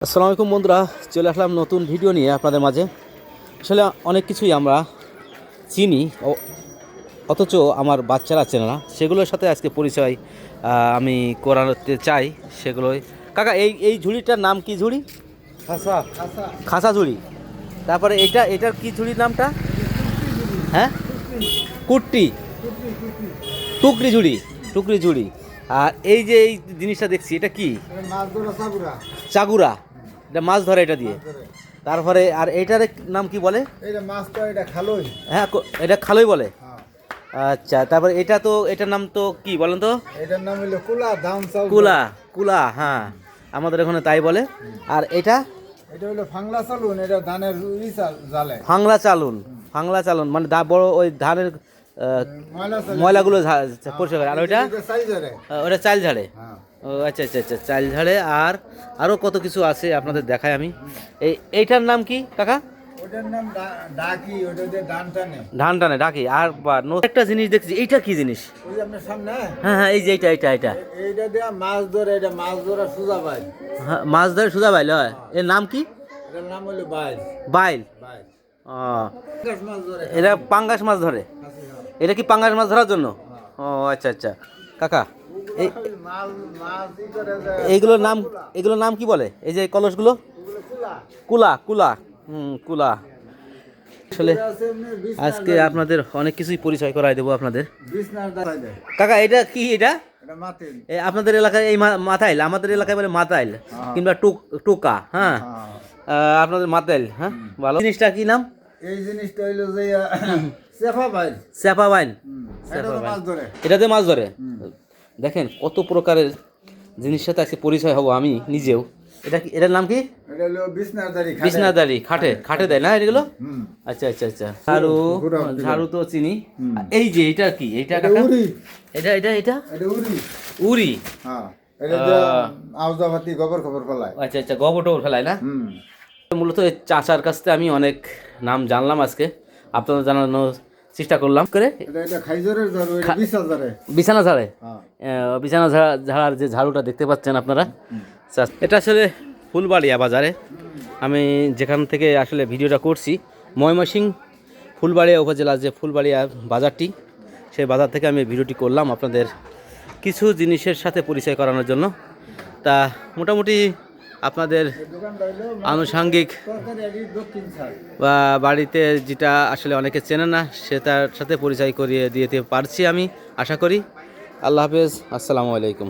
আসসালামু আলাইকুম বন্ধুরা, চলে আসলাম নতুন ভিডিও নিয়ে আপনাদের মাঝে। আসলে অনেক কিছুই আমরা চিনি অথচ আমার বাচ্চারা চেনে না, সেগুলোর সাথে আজকে পরিচয় আমি করাতে চাই সেগুলোই। কাকা, এই এই ঝুড়িটার নাম কি ঝুড়ি? খাসা খাসা ঝুড়ি। তারপরে এটার কি ঝুড়ির নামটা? হ্যাঁ, কুট্টি, টুকরি ঝুড়ি, টুকরি ঝুড়ি। আর এই যে এই জিনিসটা দেখছি, এটা কি? মাছ ধরা চাগুরা। চাগুরা, এটা মাছ ধরে এটা দিয়ে। তারপরে আর এইটার নাম কি বলে? এটা মাছ তো এটা খালই। হ্যাঁ, এটা খালই বলে। হ্যাঁ। আচ্ছা, তারপরে এটা তো এটার নাম তো কি বলেন তো? এটার নাম হলো কুলা, ধান চাউল। কুলা, কুলা, হ্যাঁ, আমাদের এখানে তাই বলে। আর এটা এটা হলো ফাংলা চালুন, এটা ধানের জালে। ফাংলা চালুন, ফাংলা চালুন মানে বড় ওই ধানের ময়লাগুলো পরিষ্কার করে। আর ওইটা ওটা চাল ঝাড়ে। ও আচ্ছা আচ্ছা আচ্ছা, চাল ঝাড়ে। আর আরও কত কিছু আছে আপনাদের দেখাই আমি। এইটার নাম কি কাকা? ওটার নাম ডাকি, ওটা দিয়ে ধান টানে। ধান টানে, ডাকি। আর একটা জিনিস দেখছি, এইটা কি জিনিস? ওই যে আপনার সামনে। হ্যাঁ হ্যাঁ, এই যে এটা এটা এটা এইটা দিয়ে মাছ ধরে, এটা মাছ ধরা সুজা বাইল। হ্যাঁ, মাছ ধরে সুজা বাইল হয়। এর নাম কি? এটার নাম হলো বাইল। বাইল। বাইল। ও, মাছ ধরে। এটা পাঙ্গাস মাছ ধরে। এটা কি পাঙ্গাস মাছ ধরার জন্য? ও আচ্ছা আচ্ছা। কাকা, এইগুলোর নাম কি বলে? এই যে কলসগুলো? কুলা, কুলা। কুলা। আসলে আজকে আপনাদের অনেক কিছুই পরিচয় করাই দেবো আপনাদের। কাকা, এটা কি? এটা আপনাদের এলাকায় এই মাথাইল, আমাদের এলাকায় বলে মাথাইল কিংবা টোকা। হ্যাঁ, আপনাদের মাথাইল। হ্যাঁ, ভালো। জিনিসটা কি নাম? এই জিনিসটা হইলো যে চেপা বাইল। চেপা বাইল। এটাতে মাছ ধরে। দেখেন কত প্রকারের জিনিসের সাথে আজকে পরিচয় হব আমি নিজেও। এটা কি, এটার নাম কি? এটা হলো বিছনাদারি। বিছনাদারি, খাটে খাটে দেয় না এগুলো? আচ্ছা আচ্ছা আচ্ছা। ঝাড়ু, ঝাড়ু তো চিনি। এই যে এটা কি? এটা উরি। এটা এটা এটা এটা উরি। উরি। হ্যাঁ, এটা যে আউজাবাতি গোবর খবর ফলায়। আচ্ছা আচ্ছা, গোবর টোবর ফেলায় না? মূলত এই চাচার কাছ থেকে আমি অনেক নাম জানলাম আজকে, আপনাদের জানানোর চেষ্টা করলাম করে। এটা খাইজরের ঝাড়ু, এটা বিছানা ঝাড়ে। বিছানা ঝাড়ার যে ঝাড়ুটা দেখতে পাচ্ছেন আপনারা, এটা আসলে ফুলবাড়িয়া বাজারে। আমি যেখান থেকে আসলে ভিডিওটা করছি, ময়মনসিংহ ফুলবাড়িয়া উপজেলার যে ফুলবাড়িয়া বাজারটি, সেই বাজার থেকে আমি ভিডিওটি করলাম আপনাদের কিছু জিনিসের সাথে পরিচয় করানোর জন্য। তা মোটামুটি আপনাদের আনুষাঙ্গিক বা বাড়িতে যেটা আসলে অনেকে চেনে না, সেটার সাথে পরিচয় করিয়ে দিতে পারছি আমি, আশা করি। আল্লাহ হাফেজ, আসসালামু আলাইকুম।